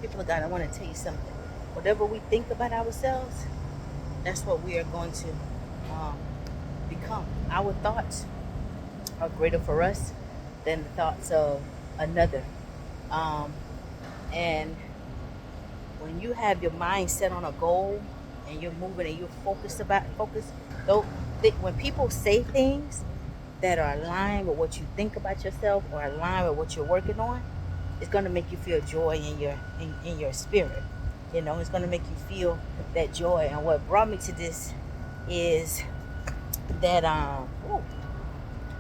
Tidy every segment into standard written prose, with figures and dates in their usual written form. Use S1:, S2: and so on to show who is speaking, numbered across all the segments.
S1: People of God, I want to tell you something. Whatever we think about ourselves, that's what we are going to um, become. Our thoughts are greater for us than the thoughts of another. Um, and when you have your mind set on a goal and you're moving and you're focused, though, when people say things that are aligned with what you think about yourself or aligned with what you're working on, it's going to make you feel joy in your spirit. It's going to make you feel that joy. And what brought me to this is that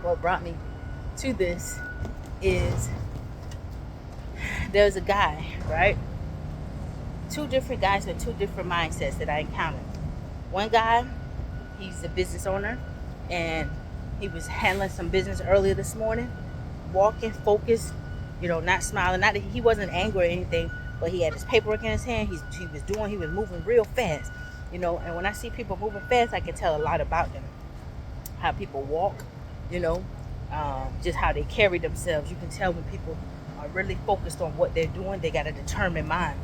S1: what brought me to this is there's a guy, right? Two different guys with two different mindsets that I encountered. One guy, he's a business owner, and he was handling some business earlier this morning, walking, focused, not smiling. Not that he wasn't angry or anything, but he had his paperwork in his hand. He was moving real fast, And when I see people moving fast, I can tell a lot about them. How people walk, just how they carry themselves. You can tell when people are really focused on what they're doing. They got a determined mind.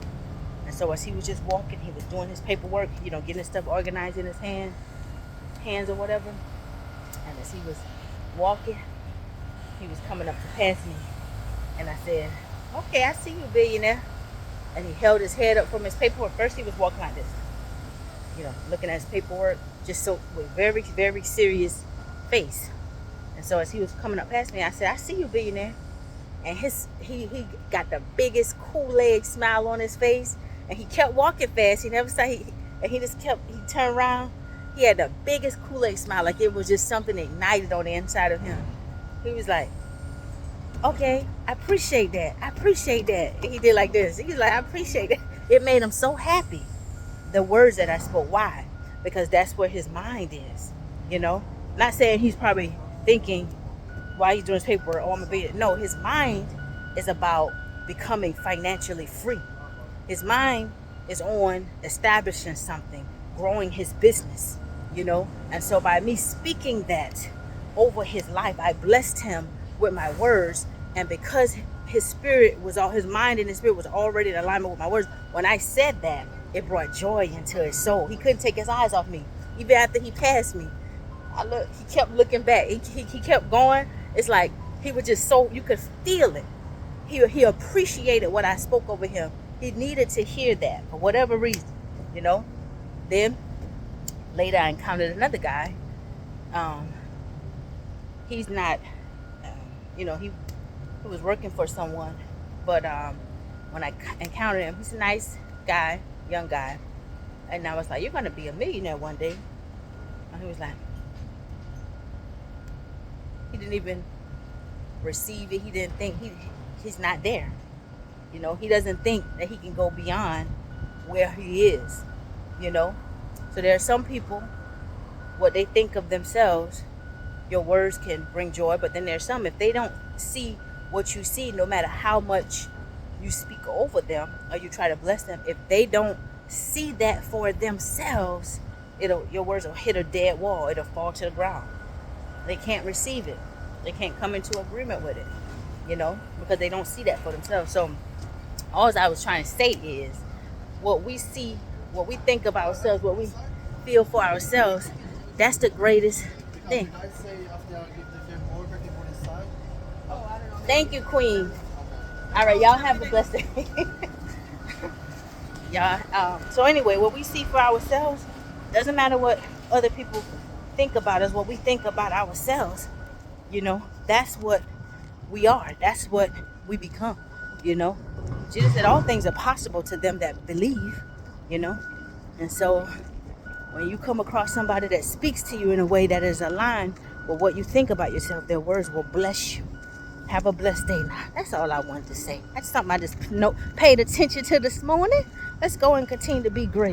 S1: And so as he was just walking, he was doing his paperwork, getting his stuff organized in his hands or whatever. And as he was walking, he was coming up to pass me. And I said, "Okay, I see you, billionaire." And he held his head up from his paperwork. First he was walking like this, looking at his paperwork, just so with very, very serious face. And so as he was coming up past me, I said, "I see you, billionaire." And he got the biggest Kool-Aid smile on his face. And he kept walking fast. He never saw he turned around. He had the biggest Kool-Aid smile, like it was just something ignited on the inside of him. He was like, "Okay, I appreciate that. I appreciate that." And he did like this. He's like, "I appreciate that." It made him so happy. The words that I spoke. Why? Because that's where his mind is. Not saying he's probably thinking while he's doing his paperwork, "Oh, I'm a billionaire." No, his mind is about becoming financially free. His mind is on establishing something, growing his business, And so by me speaking that over his life, I blessed him with my words. And because his mind and his spirit was already in alignment with my words, when I said that, it brought joy into his soul. He couldn't take his eyes off me. Even after he passed me, he kept looking back. He kept going. It's like he was just so, you could feel it. He appreciated what I spoke over him. He needed to hear that for whatever reason, Then later I encountered another guy. He's not, he was working for someone, but when I encountered him, he's a nice guy, young guy, and I was like, "You're gonna be a millionaire one day." And he was like, he didn't even receive it. He didn't think he's not there. He doesn't think that he can go beyond where he is. So there are some people, what they think of themselves, your words can bring joy. But then there's some, if they don't see what you see, no matter how much you speak over them or you try to bless them, if they don't see that for themselves, your words will hit a dead wall. It'll fall to the ground. They can't receive it. They can't come into agreement with it, because they don't see that for themselves. So all I was trying to say is, what we see, what we think about ourselves, what we feel for ourselves, that's the greatest thing. Thank you, Queen. All right, y'all have a blessed day. Y'all. So anyway, what we see for ourselves doesn't matter what other people think about us. What we think about ourselves, that's what we are. That's what we become. Jesus said all things are possible to them that believe. And so when you come across somebody that speaks to you in a way that is aligned with what you think about yourself, their words will bless you. Have a blessed day. Now, that's all I wanted to say. That's something I just paid attention to this morning. Let's go and continue to be great.